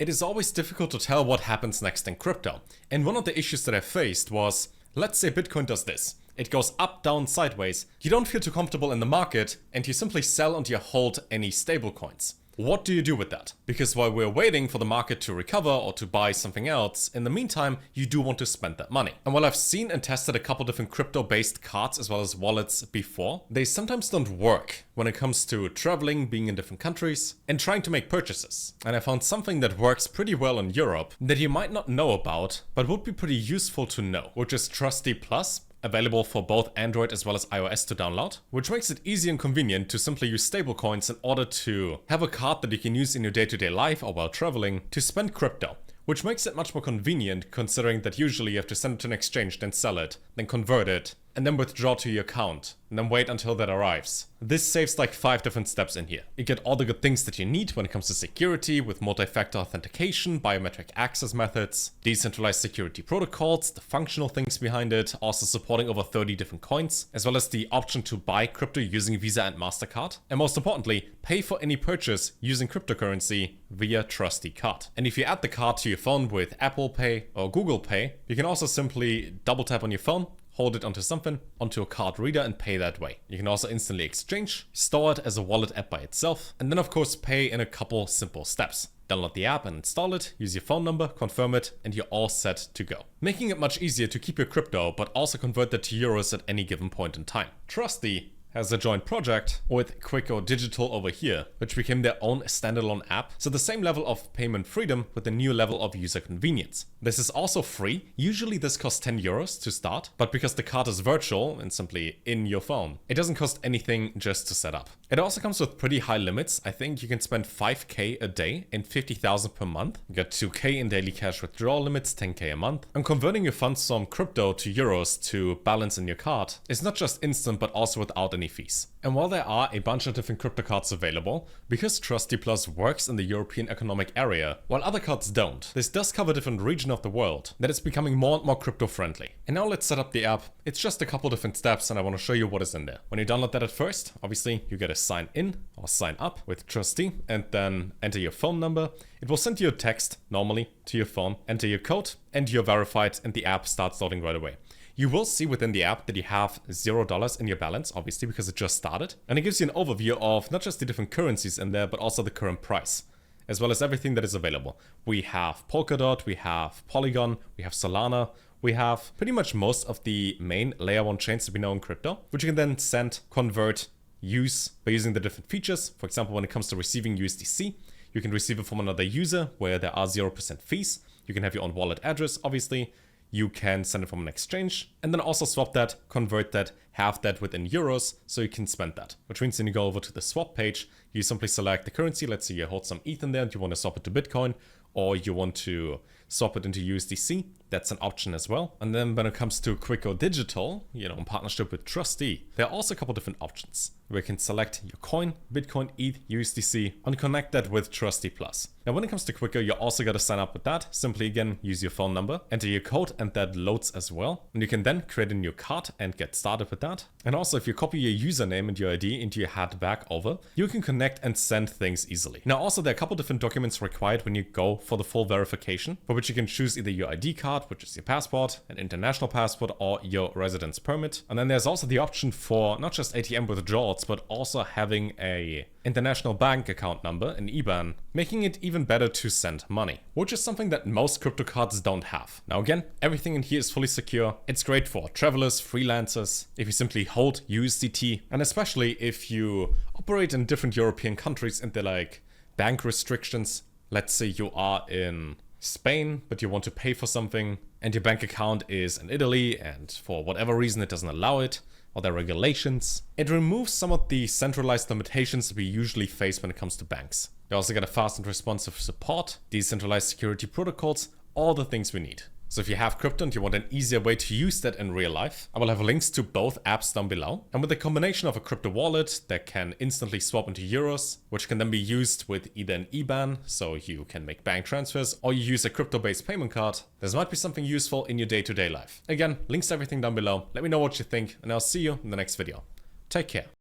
It is always difficult to tell what happens next in crypto, and one of the issues that I faced was, let's say Bitcoin does this. It goes up, down, sideways, you don't feel too comfortable in the market, and you simply sell and you hold any stablecoins. What do you do with that? Because while we're waiting for the market to recover or to buy something else, in the meantime, you do want to spend that money. And while I've seen and tested a couple different crypto-based cards as well as wallets before, they sometimes don't work when it comes to traveling, being in different countries, and trying to make purchases. And I found something that works pretty well in Europe that you might not know about, but would be pretty useful to know, which is TrusteePlus. Available for both Android as well as iOS to download, which makes it easy and convenient to simply use stablecoins in order to have a card that you can use in your day-to-day life or while traveling to spend crypto, which makes it much more convenient considering that usually you have to send it to an exchange, then sell it, then convert it, and then withdraw to your account, and then wait until that arrives. This saves like 5 different steps in here. You get all the good things that you need when it comes to security with multi-factor authentication, biometric access methods, decentralized security protocols, the functional things behind it, also supporting over 30 different coins, as well as the option to buy crypto using Visa and MasterCard, and most importantly, pay for any purchase using cryptocurrency via Trustee Card. And if you add the card to your phone with Apple Pay or Google Pay, you can also simply double tap on your phone, hold it onto something, onto a card reader, and pay that way. You can also instantly exchange, store it as a wallet app by itself, and then of course pay in a couple simple steps. Download the app and install it, use your phone number, confirm it, and you're all set to go. Making it much easier to keep your crypto, but also convert that to euros at any given point in time. Trustee has a joint project with Quicko Digital over here, which became their own standalone app, so the same level of payment freedom with a new level of user convenience. This is also free. Usually this costs 10 euros to start, but because the card is virtual and simply in your phone, it doesn't cost anything just to set up. It also comes with pretty high limits. I think you can spend 5k a day and 50,000 per month. You get 2k in daily cash withdrawal limits, 10k a month. And converting your funds from crypto to euros to balance in your card is not just instant, but also without any fees. And while there are a bunch of different crypto cards available, because TrusteePlus works in the European Economic Area, while other cards don't, this does cover different regions of the world, that it's becoming more and more crypto friendly. And now let's set up the app. It's just a couple different steps and I want to show you what is in there. When you download that at first, obviously you gotta sign in or sign up with Trustee and then enter your phone number. It will send you a text normally to your phone, enter your code and you're verified and the app starts loading right away. You will see within the app that you have $0 in your balance, obviously, because it just started. And it gives you an overview of not just the different currencies in there, but also the current price, as well as everything that is available. We have Polkadot, we have Polygon, we have Solana, we have pretty much most of the main layer 1 chains that we know in crypto, which you can then send, convert, use by using the different features. For example, when it comes to receiving USDC, you can receive it from another user where there are 0% fees. You can have your own wallet address, obviously. You can send it from an exchange and then also swap that, convert that, have that within euros so you can spend that. Which means when you go over to the swap page, you simply select the currency. Let's say you hold some ETH in there and you want to swap it to Bitcoin, or you want to swap it into USDC. That's an option as well. And then when it comes to Quicko Digital, in partnership with Trustee, there are also a couple different options where you can select your coin, Bitcoin, ETH, USDC, and connect that with TrusteePlus. Now, when it comes to Quicko, you also got to sign up with that. Simply again, use your phone number, enter your code, and that loads as well. And you can then create a new card and get started with that. And also, if you copy your username and your ID into your head back over, you can connect and send things easily. Now, also, there are a couple different documents required when you go for the full verification, for which you can choose either your ID card, which is your passport, an international passport, or your residence permit. And then there's also the option for not just ATM withdrawals, but also having a international bank account number, an IBAN, making it even better to send money, which is something that most crypto cards don't have. Now again, everything in here is fully secure. It's great for travelers, freelancers, if you simply hold USDT, and especially if you operate in different European countries and they're like bank restrictions. Let's say you are in Spain, but you want to pay for something and your bank account is in Italy and for whatever reason it doesn't allow it, or their regulations. It removes some of the centralized limitations we usually face when it comes to banks. You also get a fast and responsive support, decentralized security protocols, all the things we need. So if you have crypto and you want an easier way to use that in real life, I will have links to both apps down below. And with a combination of a crypto wallet that can instantly swap into euros, which can then be used with either an IBAN, so you can make bank transfers, or you use a crypto-based payment card, this might be something useful in your day-to-day life. Again, links to everything down below. Let me know what you think, and I'll see you in the next video. Take care.